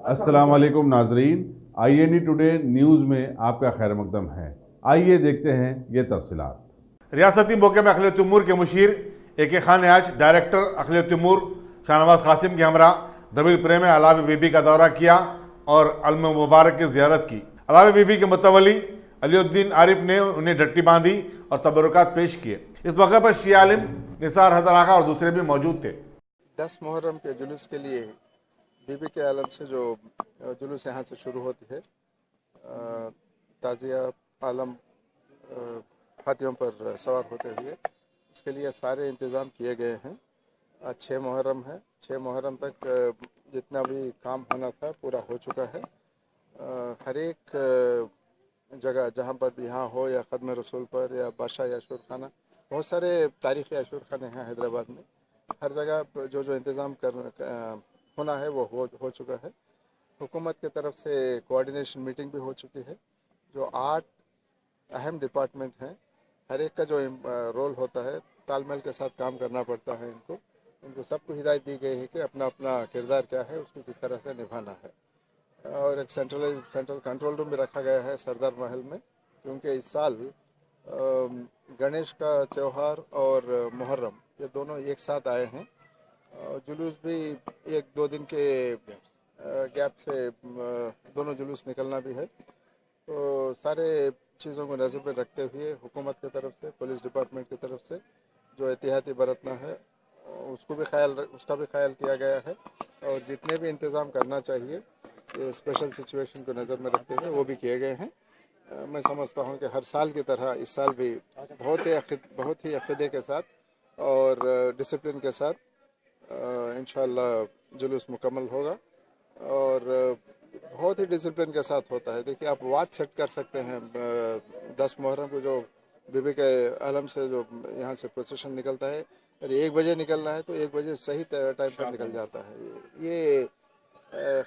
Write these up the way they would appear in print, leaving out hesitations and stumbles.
अस्सलाम वालेकुम नाजरीन, INE टुडे न्यूज़ में आपका खैर मकदम है। आइए देखते हैं ये तफसीलात। रियासती मौके में अखिलत उमूर के मुशीर AK खान ने आज डायरेक्टर अखिलत उमूर शाहनवाज कासिम के हमरा दबिल प्रे में अलावी बीबी का दौरा किया और अलम मुबारक की ज़ियारत की। अलावी बीबी के मुतवली अलीउद्दीन आरिफ ने उन्हें डट्टी बांधी और तबरुकात पेश किए। इस मौके पर शिया आलिम निसार हैदर आगा और दूसरे भी मौजूद थे। 10 मुहर्रम के जुलूस के लिए बीबी के आलम से जो जुलूस यहाँ से शुरू होती है, ताज़िया आलम हाथियों पर सवार होते हुए, उसके लिए सारे इंतज़ाम किए गए हैं। आज 6 मुहर्रम है। 6 मुहर्रम तक जितना भी काम होना था पूरा हो चुका है। हर एक जगह जहाँ पर भी यहाँ हो, या ख़दम रसूल पर, या बादशाह या अशूर खाना, बहुत सारे तारीख़ी अशूर खाने हैं हैदराबाद में। हर जगह जो इंतज़ाम होना है वो हो चुका है। हुकूमत की तरफ से कोऑर्डिनेशन मीटिंग भी हो चुकी है। जो 8 अहम डिपार्टमेंट हैं, हर एक का जो रोल होता है, तालमेल के साथ काम करना पड़ता है। इनको सबको हिदायत दी गई है कि अपना अपना किरदार क्या है, उसको किस तरह से निभाना है। और एक सेंट्रल कंट्रोल रूम भी रखा गया है सरदार महल में, क्योंकि इस साल गणेश का त्यौहार और मुहर्रम ये दोनों एक साथ आए हैं। जुलूस भी 1-2 दिन के गैप से दोनों जुलूस निकलना भी है। तो सारे चीज़ों को नज़र में रखते हुए हुकूमत की तरफ से, पुलिस डिपार्टमेंट की तरफ से जो एहतियाती बरतना है उसका भी ख्याल किया गया है। और जितने भी इंतज़ाम करना चाहिए ये स्पेशल सिचुएशन को नज़र में रखते हुए वो भी किए गए हैं। मैं समझता हूँ कि हर साल की तरह इस साल भी बहुत ही अक़ीदे के साथ और डिसिप्लिन के साथ इंशाअल्लाह जुलूस मुकम्मल होगा। और बहुत ही डिसिप्लिन के साथ होता है। देखिए, आप वाच सेट कर सकते हैं। 10 मुहर्रम को जो बीबी के आलम से जो यहाँ से प्रोसेशन निकलता है, अगर 1 बजे निकलना है तो 1 बजे सही टाइम पर निकल जाता है। ये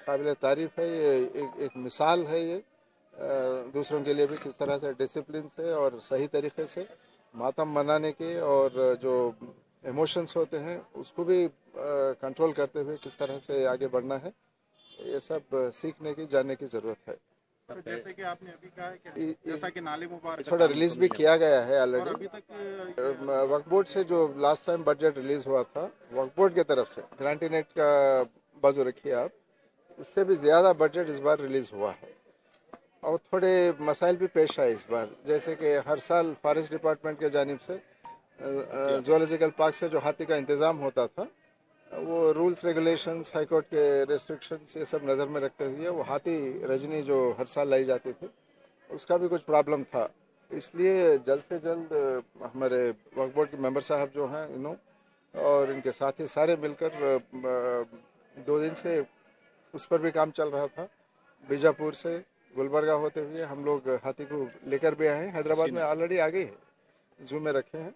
काबिल तारीफ़ है। ये एक मिसाल है। ये दूसरों के लिए भी किस तरह से डिसिप्लिन से और सही तरीके से मातम मनाने के और जो इमोशंस होते हैं उसको भी कंट्रोल करते हुए किस तरह से आगे बढ़ना है, ये सब सीखने की, जानने की ज़रूरत है। तो जैसे कि आपने अभी कहा है कि जैसा कि नाले मुबारक थोड़ा रिलीज भी किया गया है ऑलरेडी। अभी तक वक्फ बोर्ड से जो लास्ट टाइम बजट रिलीज हुआ था, वक्फ बोर्ड की तरफ से ग्रांटी नेट का बाजू रखिए आप, उससे भी ज़्यादा बजट इस बार रिलीज़ हुआ है। और थोड़े मसाइल भी पेश आए इस बार, जैसे कि हर साल फॉरेस्ट डिपार्टमेंट के जानिब से ज़ूलॉजिकल पार्क से जो हाथी का इंतज़ाम होता था, वो रूल्स रेगुलेशंस, हाई कोर्ट के रेस्ट्रिक्शंस, ये सब नज़र में रखते हुए वो हाथी रजनी जो हर साल लाई जाती थी उसका भी कुछ प्रॉब्लम था। इसलिए जल्द से जल्द हमारे वक्फ बोर्ड के मेंबर साहब जो हैं और इनके साथी सारे मिलकर 2 दिन से उस पर भी काम चल रहा था। बीजापुर से गुलबर्गा होते हुए हम लोग हाथी को लेकर भी आए हैं। हैदराबाद में ऑलरेडी आ गई है, जू में रखे हैं।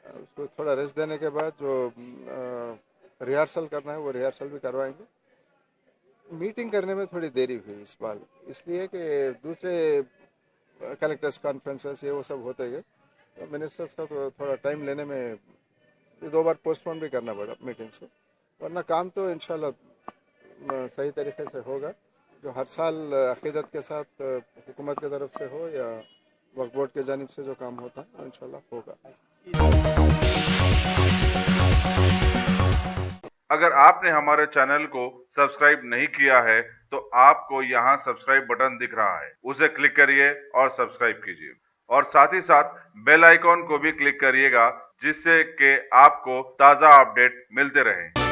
उसको थोड़ा रेस्ट देने के बाद जो रिहर्सल करना है वो रिहर्सल भी करवाएंगे। मीटिंग करने में थोड़ी देरी हुई इस बार, इसलिए कि दूसरे कलेक्टर्स कॉन्फ्रेंसेस ये वो सब होते गए, तो मिनिस्टर्स का तो थोड़ा टाइम लेने में 2 बार पोस्टपोन भी करना पड़ा मीटिंग से। वरना काम तो इंशाल्लाह सही तरीके से होगा। जो हर साल अक़ीदत के साथ हुकूमत की तरफ से हो या वक्फ बोर्ड के जानिब से जो काम होता है इंशाल्लाह होगा। अगर आपने हमारे चैनल को सब्सक्राइब नहीं किया है तो आपको यहाँ सब्सक्राइब बटन दिख रहा है, उसे क्लिक करिए और सब्सक्राइब कीजिए। और साथ ही साथ बेल आइकॉन को भी क्लिक करिएगा, जिससे कि आपको ताज़ा अपडेट मिलते रहें।